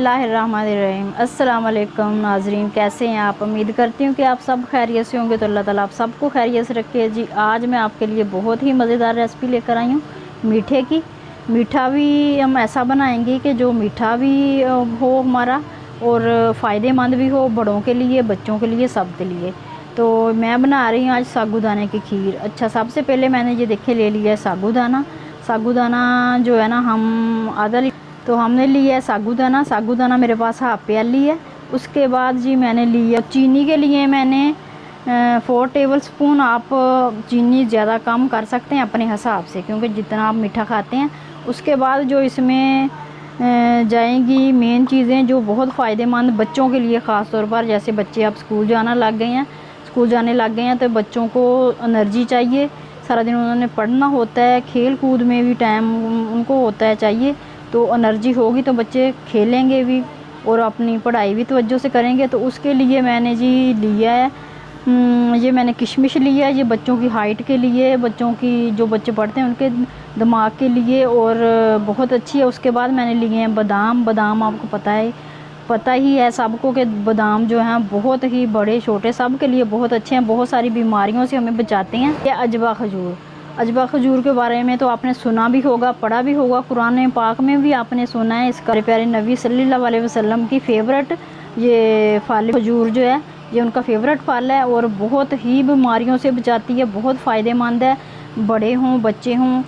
बिस्मिल्लाहिर्रहमानिर्रहीम। अस्सलाम वालेकुम नाजरीन, कैसे हैं आप? उम्मीद करती हूँ कि आप सब खैरियत से होंगे। तो अल्लाह ताला आप सबको खैरियत से रखे। जी आज मैं आपके लिए बहुत ही मज़ेदार रेसिपी लेकर आई हूँ मीठे की। मीठा भी हम ऐसा बनाएंगे कि जो मीठा भी हो हमारा और फ़ायदेमंद भी हो, बड़ों के लिए, बच्चों के लिए, सब के लिए। तो मैं बना रही हूँ आज साबूदाने की खीर। अच्छा, सबसे पहले मैंने ये देखे ले लिया है साबूदाना। साबूदाना जो है ना, हम आधा, तो हमने लिया है साबूदाना। साबूदाना मेरे पास हाफ प्याली है। उसके बाद जी मैंने लिया चीनी। के लिए मैंने 4 टेबल स्पून। आप चीनी ज़्यादा कम कर सकते हैं अपने हिसाब से, क्योंकि जितना आप मीठा खाते हैं। उसके बाद जो इसमें जाएंगी मेन चीज़ें जो बहुत फ़ायदेमंद बच्चों के लिए, ख़ास तौर पर जैसे बच्चे अब स्कूल जाने लग गए हैं तो बच्चों को एनर्जी चाहिए। सारा दिन उन्होंने पढ़ना होता है, खेल कूद में भी टाइम उनको होता है चाहिए। तो एनर्जी होगी तो बच्चे खेलेंगे भी और अपनी पढ़ाई भी तवज्जो से करेंगे। तो उसके लिए मैंने जी लिया है, ये मैंने किशमिश लिया है। ये बच्चों की हाइट के लिए, बच्चों की जो बच्चे पढ़ते हैं उनके दिमाग के लिए और बहुत अच्छी है। उसके बाद मैंने लिए हैं बादाम। बादाम आपको पता ही है सबको कि बादाम जो हैं बहुत ही बड़े छोटे सब के लिए बहुत अच्छे हैं, बहुत सारी बीमारियों से हमें बचाते हैं। ये अजवा खजूर। अजवा खजूर के बारे में तो आपने सुना भी होगा, पढ़ा भी होगा, कुरान पाक में भी आपने सुना है। इसका प्यारे नबी सल्लल्लाहु अलैहि वसल्लम की फेवरेट ये फल खजूर जो है, ये उनका फेवरेट फल है और बहुत ही बीमारियों से बचाती है, बहुत फ़ायदेमंद है। बड़े हों बच्चे हों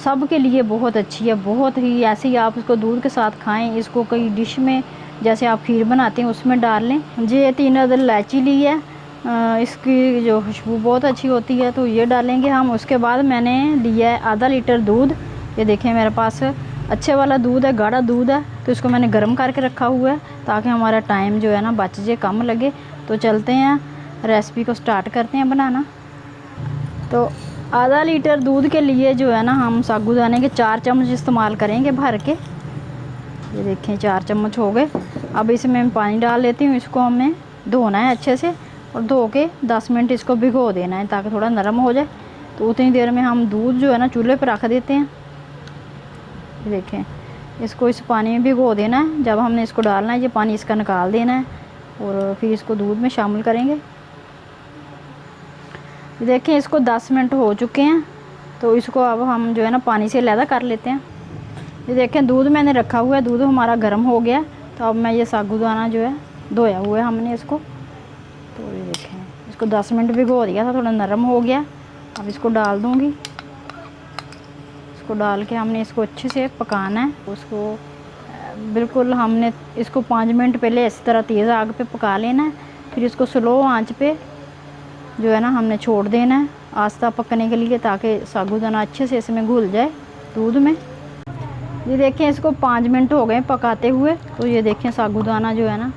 सब के लिए बहुत अच्छी है, बहुत ही। ऐसे ही आप इसको दूध के साथ खाएं। इसको कई डिश में जैसे आप खीर बनाते हैं उसमें डाल लें। ये 3 अदद इलायची ली है, इसकी जो खुशबू बहुत अच्छी होती है, तो ये डालेंगे हम। उसके बाद मैंने लिया है आधा लीटर दूध। ये देखें मेरे पास अच्छे वाला दूध है, गाढ़ा दूध है। तो इसको मैंने गर्म करके रखा हुआ है ताकि हमारा टाइम जो है ना बच जाए, कम लगे। तो चलते हैं रेसिपी को स्टार्ट करते हैं बनाना। तो आधा लीटर दूध के लिए जो है ना हम साबूदाने के 4 चम्मच इस्तेमाल करेंगे भर के। ये देखें 4 चम्मच हो गए। अब इसमें मैं पानी डाल लेती हूँ। इसको हमें धोना है अच्छे से और धो के 10 मिनट इसको भिगो देना है ताकि थोड़ा नरम हो जाए। तो उतनी देर में हम दूध जो है ना चूल्हे पर रख देते हैं। ये देखें इसको इस पानी में भिगो देना है। जब हमने इसको डालना है ये पानी इसका निकाल देना है और फिर इसको दूध में शामिल करेंगे। देखें इसको 10 मिनट हो चुके हैं। तो इसको अब हम जो है ना पानी से अलग कर लेते हैं। ये देखें दूध मैंने रखा हुआ है, दूध हमारा गर्म हो गया। तो अब मैं ये साबूदाना जो है धोया हुआ है हमने इसको, तो ये देखें इसको 10 मिनट भिगो दिया था, थोड़ा नरम हो गया। अब इसको डाल दूँगी। इसको डाल के हमने इसको अच्छे से पकाना है। उसको बिल्कुल हमने इसको 5 मिनट पहले इस तरह तेज़ आग पे पका लेना है। फिर इसको स्लो आंच पे जो है ना हमने छोड़ देना है आस्ता पकने के लिए, ताकि साबूदाना अच्छे से इसमें घुल जाए दूध में। ये देखें इसको 5 मिनट हो गए पकाते हुए। तो ये देखें साबूदाना जो है ना,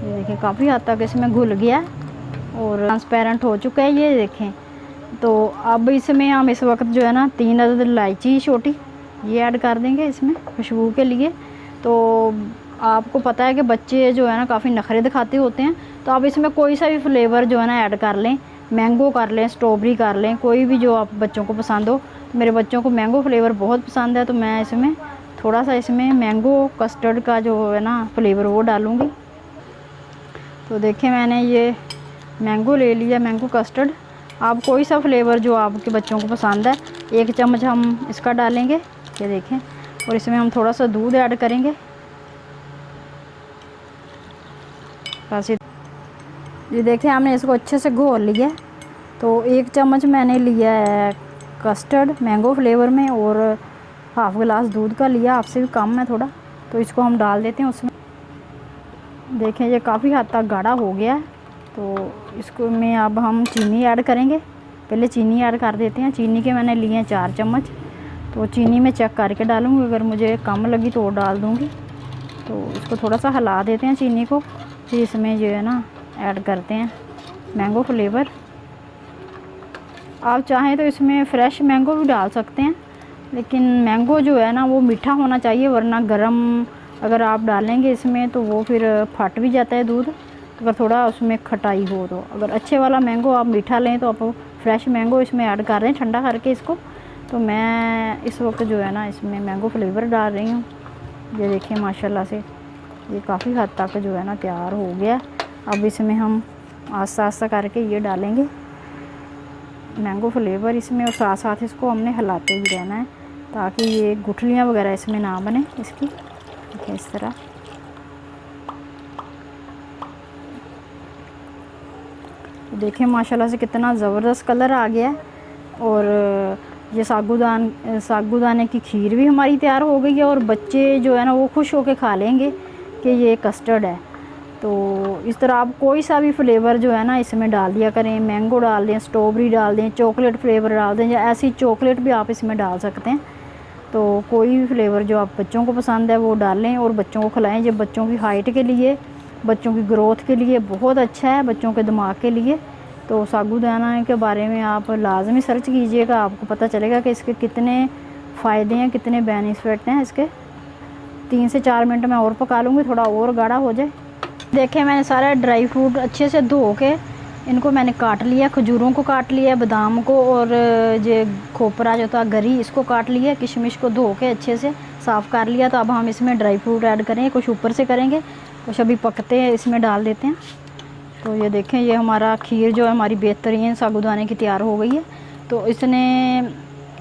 ये देखें काफ़ी हद तक इसमें घुल गया और ट्रांसपेरेंट हो चुका है। ये देखें तो अब इसमें हम इस वक्त जो है ना 3 अदद इलायची छोटी ये ऐड कर देंगे इसमें खुशबू के लिए। तो आपको पता है कि बच्चे जो है ना काफ़ी नखरे दिखाते होते हैं। तो आप इसमें कोई सा भी फ्लेवर जो है ना ऐड कर लें, मैंगो कर लें, स्ट्रॉबेरी कर लें, कोई भी जो आप बच्चों को पसंद हो। तो मेरे बच्चों को मैंगो फ्लेवर बहुत पसंद है, तो मैं इसमें थोड़ा सा इसमें मैंगो कस्टर्ड का जो है ना फ्लेवर वो डालूँगी। तो देखें मैंने ये मैंगो ले लिया, मैंगो कस्टर्ड। आप कोई सा फ्लेवर जो आपके बच्चों को पसंद है 1 चम्मच हम इसका डालेंगे। ये देखें और इसमें हम थोड़ा सा दूध ऐड करेंगे। बस ये देखें हमने इसको अच्छे से घोल लिया। तो 1 चम्मच मैंने लिया है कस्टर्ड मैंगो फ्लेवर में और हाफ़ गिलास दूध का लिया, आपसे भी कम है थोड़ा। तो इसको हम डाल देते हैं उसमें। देखें ये काफ़ी हद तक गाढ़ा हो गया है। तो इसको में अब हम चीनी ऐड करेंगे। पहले चीनी ऐड कर देते हैं। चीनी के मैंने लिए हैं 4 चम्मच। तो चीनी में चेक करके डालूँगी, अगर मुझे कम लगी तो और डाल दूँगी। तो इसको थोड़ा सा हिला देते हैं चीनी को। फिर इसमें जो है ना ऐड करते हैं मैंगो फ्लेवर। आप चाहें तो इसमें फ्रेश मैंगो भी डाल सकते हैं, लेकिन मैंगो जो है ना वो मीठा होना चाहिए, वरना गरम अगर आप डालेंगे इसमें तो वो फिर फट भी जाता है दूध। अगर थोड़ा उसमें खटाई हो तो अगर अच्छे वाला मैंगो आप मीठा लें तो आप फ्रेश मैंगो इसमें ऐड कर रहे हैं ठंडा करके इसको। तो मैं इस वक्त जो है ना इसमें मैंगो फ्लेवर डाल रही हूँ। ये देखिए माशाल्लाह से ये काफ़ी हद तक जो है ना तैयार हो गया। अब इसमें हम आस्ता आस्ता करके ये डालेंगे मैंगो फ्लेवर इसमें, और साथ साथ इसको हमने हिलाते भी रहना है ताकि ये गुठलियाँ वगैरह इसमें ना बने इसकी। देखिए इस तरह। देखिए माशाल्लाह से कितना ज़बरदस्त कलर आ गया है। और ये साबूदाने की खीर भी हमारी तैयार हो गई है, और बच्चे जो है ना वो खुश होकर खा लेंगे कि ये कस्टर्ड है। तो इस तरह आप कोई सा भी फ्लेवर जो है ना इसमें डाल दिया करें, मैंगो डाल दें, स्ट्रॉबेरी डाल दें, चॉकलेट फ्लेवर डाल दें, या ऐसी चॉकलेट भी आप इसमें डाल सकते हैं। तो कोई भी फ्लेवर जो आप बच्चों को पसंद है वो डालें और बच्चों को खिलाएं। ये बच्चों की हाइट के लिए, बच्चों की ग्रोथ के लिए बहुत अच्छा है, बच्चों के दिमाग के लिए। तो साबूदाना के बारे में आप लाजमी सर्च कीजिएगा, आपको पता चलेगा कि इसके कितने फ़ायदे हैं, कितने बेनिफिट हैं इसके। 3 से 4 मिनट मैं और पका लूँगी, थोड़ा और गाढ़ा हो जाए। देखिए मैंने सारा ड्राई फ्रूट अच्छे से धो के इनको मैंने काट लिया, खजूरों को काट लिया, बादाम को, और ये खोपरा जो था गरी इसको काट लिया, किशमिश को धो के अच्छे से साफ़ कर लिया। तो अब हम इसमें ड्राई फ्रूट ऐड करेंगे, कुछ ऊपर से करेंगे, कुछ अभी पकते हैं इसमें डाल देते हैं। तो ये देखें ये हमारा खीर जो है हमारी बेहतरीन साबूदाने की तैयार हो गई है। तो इसने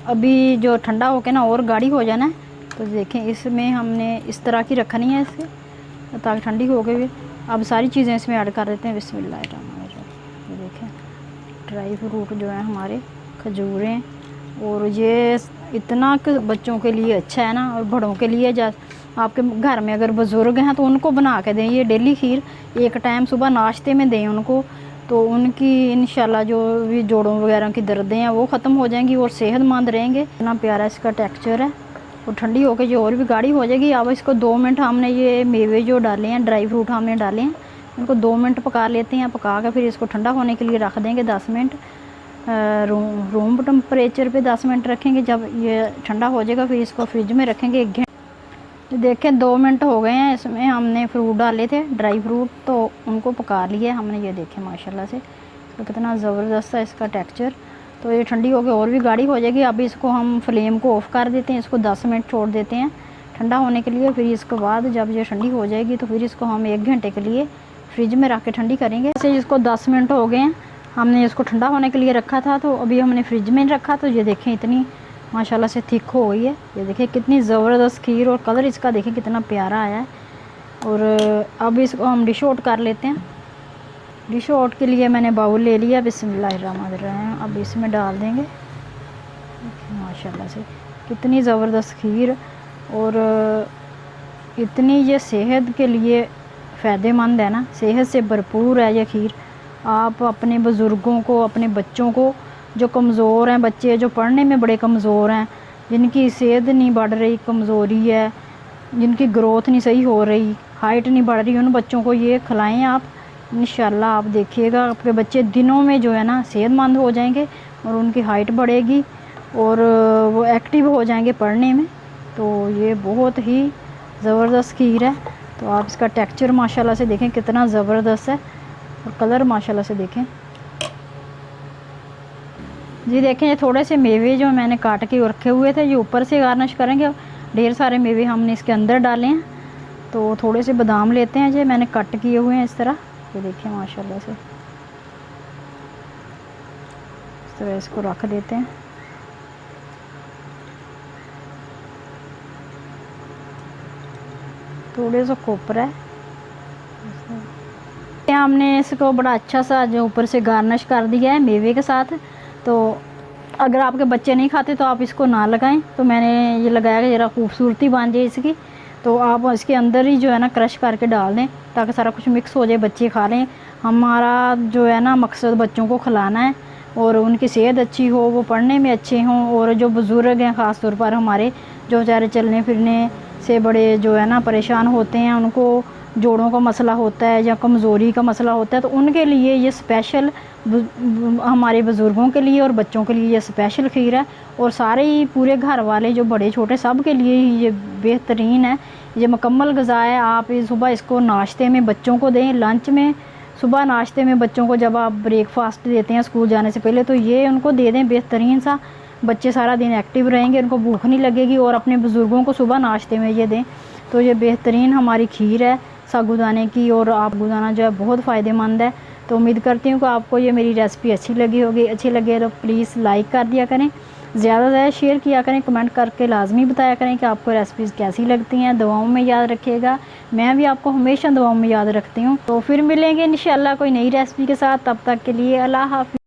अभी जो ठंडा होकर ना और गाढ़ी हो जाना है। तो देखें इसमें हमने इस तरह की रखनी है इसे ताकि ठंडी हो गई। अब सारी चीज़ें इसमें ऐड कर देते हैं। बिस्मिल्लाहिर्रहमानिर्रहीम। ये देखें ड्राई फ्रूट जो है हमारे, खजूरें, और ये इतना कि बच्चों के लिए अच्छा है ना, और बड़ों के लिए। आपके घर में अगर बुज़ुर्ग हैं तो उनको बना के दें ये डेली खीर, एक टाइम सुबह नाश्ते में दें उनको। तो उनकी इंशाल्लाह जो भी जोड़ों वगैरह की दर्दें हैं वो ख़त्म हो जाएंगी और सेहतमंद रहेंगे। इतना प्यारा इसका टेक्सचर है, और ठंडी होकर ये और भी गाढ़ी हो जाएगी। अब इसको 2 मिनट हमने ये मेवे जो डाले हैं, ड्राई फ्रूट हमने डाले हैं, इनको 2 मिनट पका लेते हैं। पका के फिर इसको ठंडा होने के लिए रख देंगे 10 मिनट। रूम टेम्परेचर पे 10 मिनट रखेंगे। जब ये ठंडा हो जाएगा फिर इसको फ्रिज में रखेंगे 1 घंटे। देखें 2 मिनट हो गए हैं, इसमें हमने फ्रूट डाले थे ड्राई फ्रूट, तो उनको पका लिया हमने। ये देखें माशाल्लाह से तो कितना ज़बरदस्त है इसका टेक्सचर। तो ये ठंडी होकर और भी गाढ़ी हो जाएगी। अभी इसको हम फ्लेम को ऑफ़ कर देते हैं, इसको 10 मिनट छोड़ देते हैं ठंडा होने के लिए। फिर इसके बाद जब ये ठंडी हो जाएगी तो फिर इसको हम 1 घंटे के लिए फ्रिज में रख के ठंडी करेंगे। ऐसे इसको 10 मिनट हो गए हैं, हमने इसको ठंडा होने के लिए रखा था, तो अभी हमने फ्रिज में रखा। तो ये देखें इतनी माशाल्लाह से थिक हो गई है। ये देखिए कितनी ज़बरदस्त खीर, और कलर इसका देखिए कितना प्यारा आया है। और अब इसको हम डिश आउट कर लेते हैं। डिश आउट के लिए मैंने बाउल ले लिया। बिस्मिल्लाहिर्रहमानिर्रहीम। अब इसमें डाल देंगे। माशाल्लाह से कितनी ज़बरदस्त खीर, और इतनी ये सेहत के लिए फ़ायदेमंद है ना, सेहत से भरपूर है ये खीर। आप अपने बुज़ुर्गों को, अपने बच्चों को, जो कमज़ोर हैं बच्चे, जो पढ़ने में बड़े कमज़ोर हैं, जिनकी सेहत नहीं बढ़ रही, कमज़ोरी है, जिनकी ग्रोथ नहीं सही हो रही, हाइट नहीं बढ़ रही, उन बच्चों को ये खिलाएं आप। इंशाल्लाह आप देखिएगा आपके बच्चे दिनों में जो है ना सेहतमंद हो जाएंगे, और उनकी हाइट बढ़ेगी, और वो एक्टिव हो जाएंगे पढ़ने में। तो ये बहुत ही ज़बरदस्त खीर है। तो आप इसका टेक्सचर माशाल्लाह से देखें कितना ज़बरदस्त है, और कलर माशाल्लाह से देखें जी। देखें ये थोड़े से मेवे जो मैंने काट के रखे हुए थे, ये ऊपर से गार्निश करेंगे। ढेर सारे मेवे हमने इसके अंदर डाले हैं। तो थोड़े से बादाम लेते हैं, जो मैंने कट किए हुए हैं इस तरह। ये देखिए माशाल्लाह से इस तरह इसको रख देते हैं। थोड़े सा कोपरा है, हमने इसको बड़ा अच्छा सा जो ऊपर से गार्निश कर दिया है मेवे के साथ। तो अगर आपके बच्चे नहीं खाते तो आप इसको ना लगाएं। तो मैंने ये लगाया कि ज़रा खूबसूरती बन जाए इसकी। तो आप इसके अंदर ही जो है ना क्रश करके डाल दें ताकि सारा कुछ मिक्स हो जाए, बच्चे खा लें। हमारा जो है ना मकसद बच्चों को खिलाना है, और उनकी सेहत अच्छी हो, वो पढ़ने में अच्छे हों। और जो बुज़ुर्ग हैं ख़ास तौर पर हमारे, जो बेचारे चलने फिरने से बड़े जो है ना परेशान होते हैं, उनको जोड़ों का मसला होता है या कमज़ोरी का मसला होता है, तो उनके लिए ये स्पेशल, हमारे बुज़ुर्गों के लिए और बच्चों के लिए ये स्पेशल खीर है। और सारे ही पूरे घर वाले जो बड़े छोटे सब के लिए ही ये बेहतरीन है। ये मुकम्मल ग़िज़ा है। आप सुबह इसको नाश्ते में बच्चों को दें, लंच में, सुबह नाश्ते में बच्चों को जब आप ब्रेकफास्ट देते हैं स्कूल जाने से पहले, तो ये उनको दे दें बेहतरीन सा। बच्चे सारा दिन एक्टिव रहेंगे, उनको भूख नहीं लगेगी। और अपने बुज़ुर्गों को सुबह नाश्ते में ये दें। तो ये बेहतरीन हमारी खीर है। साबूदाने की, और साबूदाना जो है बहुत फ़ायदेमंद है। तो उम्मीद करती हूँ कि आपको ये मेरी रेसिपी अच्छी लगी होगी। अच्छी लगे तो प्लीज़ लाइक कर दिया करें, ज़्यादा से ज़्यादा शेयर किया करें, कमेंट करके लाजमी बताया करें कि आपको रेसिपीज़ कैसी लगती हैं। दुआओं में याद रखिएगा, मैं भी आपको हमेशा दुआओं में याद रखती हूँ। तो फिर मिलेंगे इंशाल्लाह कोई नई रेसिपी के साथ, तब तक के लिए अल्लाह हाफ़िज़।